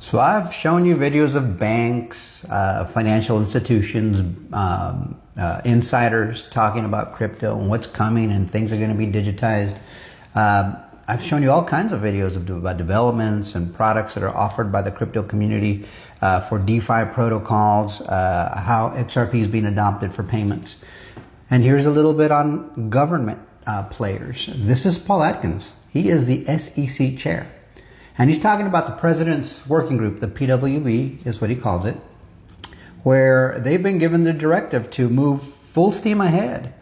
So I've shown you videos of banks, financial institutions, insiders talking about crypto and what's coming and things are going to be digitized. I've shown you all kinds of videos about developments and products that are offered by the crypto community for DeFi protocols, how XRP is being adopted for payments. And here's a little bit on government players. This is Paul Atkins. He is the SEC chair. And he's talking about the president's working group, the PWB is what he calls it, where they've been given the directive to move full steam ahead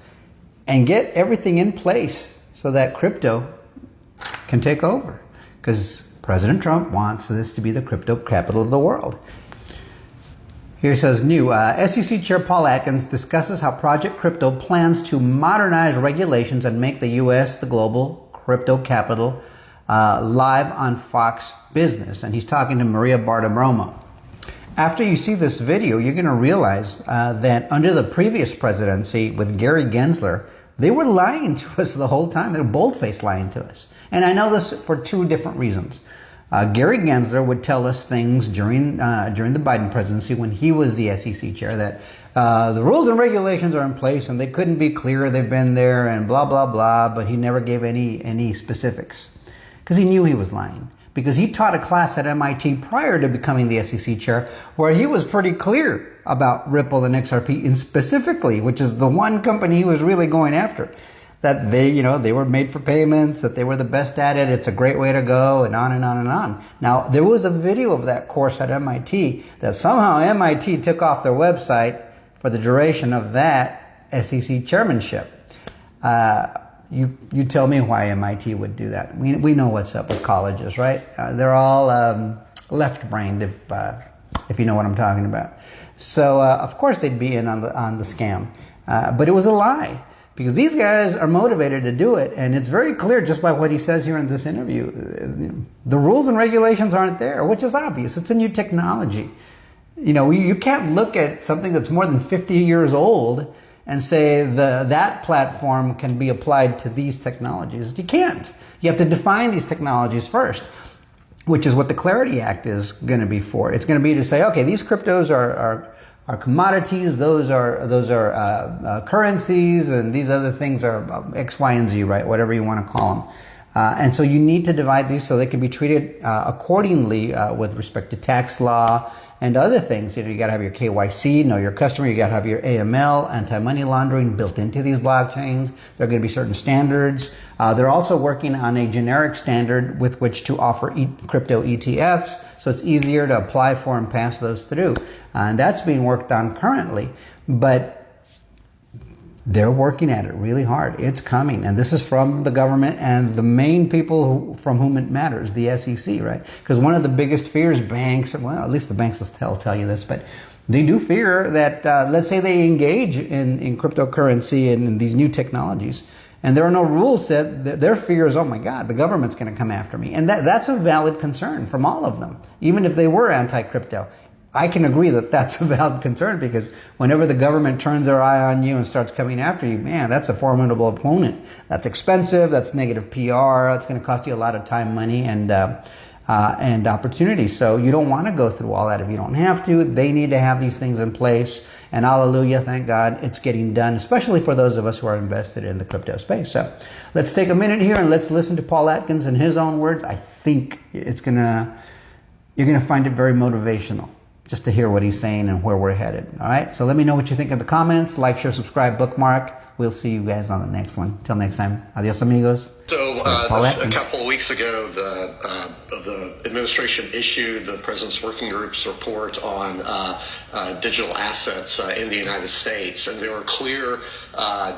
and get everything in place so that crypto can take over. Because President Trump wants this to be the crypto capital of the world. Here says new, SEC Chair Paul Atkins discusses how Project Crypto plans to modernize regulations and make the U.S. the global crypto capital live on Fox Business. And he's talking to Maria Bartiromo. After you see this video, you're going to realize that under the previous presidency with Gary Gensler, they were lying to us the whole time. They were bold-faced lying to us. And I know this for two different reasons. Gary Gensler would tell us things during the Biden presidency when he was the SEC chair that the rules and regulations are in place and they couldn't be clearer. They've been there and blah, blah, blah. But he never gave any specifics because he knew he was lying. Because he taught a class at MIT prior to becoming the SEC chair where he was pretty clear about Ripple and XRP in specifically, which is the one company he was really going after. That they were made for payments, that they were the best at it, it's a great way to go, and on and on and on. Now, there was a video of that course at MIT that somehow MIT took off their website for the duration of that SEC chairmanship. You tell me why MIT would do that. We know what's up with colleges, right? They're all left-brained, if you know what I'm talking about. So, of course, they'd be in on the scam. But it was a lie. Because these guys are motivated to do it, and it's very clear just by what he says here in this interview. The rules and regulations aren't there, which is obvious. It's a new technology. You can't look at something that's more than 50 years old and say that platform can be applied to these technologies. You can't. You have to define these technologies first, which is what the Clarity Act is going to be for. It's going to be to say, okay, these cryptos are commodities, those are currencies, and these other things are X, Y, and Z, right? Whatever you want to call them. And so you need to divide these so they can be treated accordingly with respect to tax law and other things. You got to have your KYC, know your customer. You got to have your AML, anti-money laundering, built into these blockchains. There are going to be certain standards. They're also working on a generic standard with which to offer crypto ETFs, so it's easier to apply for and pass those through. And that's being worked on currently, but they're working at it really hard. It's coming, and this is from the government and the main people from whom it matters, the SEC, right? Because one of the biggest fears banks, well, at least the banks will tell you this, but they do fear that, let's say they engage in cryptocurrency and in these new technologies, and there are no rules set. Their fear is, oh my God, the government's going to come after me. And that's a valid concern from all of them, even if they were anti-crypto. I can agree that that's a valid concern because whenever the government turns their eye on you and starts coming after you, man, that's a formidable opponent. That's expensive. That's negative PR. That's going to cost you a lot of time, money, and opportunity. So you don't want to go through all that if you don't have to. They need to have these things in place. And hallelujah, thank God, it's getting done, especially for those of us who are invested in the crypto space. So let's take a minute here and let's listen to Paul Atkins in his own words. I think you're going to find it very motivational just to hear what he's saying and where we're headed. All right. So let me know what you think in the comments. Like, share, subscribe, bookmark. We'll see you guys on the next one. Till next time. Adios, amigos. So a couple of weeks ago, the administration issued the President's Working Group's report on digital assets in the United States, and there were clear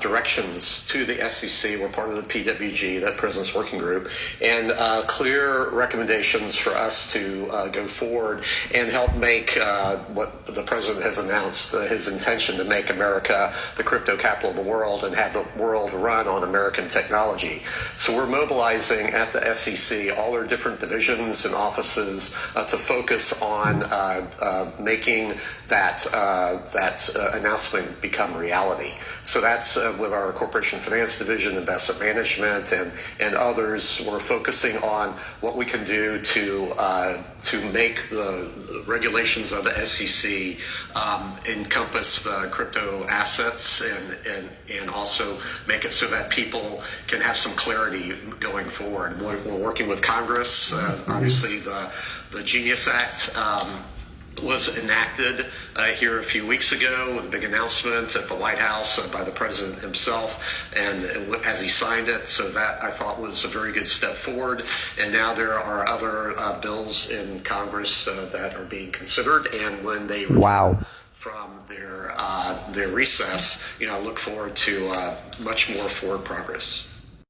directions to the SEC. We're part of the PWG, that President's Working Group, and clear recommendations for us to go forward and help make what the President has announced, his intention to make America the crypto capital of the world and have the world run on American technology. So we're mobilizing at the SEC all our different divisions and offices to focus on making that announcement become reality. So that's with our corporation finance division, investment management, and others. We're focusing on what we can do to make the regulations of the SEC encompass the crypto assets and also make it so that people can have some clarity going forward. We're working with Congress. Obviously, the Genius Act was enacted here a few weeks ago with a big announcement at the White House by the president himself, and as he signed it. So that I thought was a very good step forward. And now there are other bills in Congress that are being considered, and when they from their recess, I look forward to much more forward progress.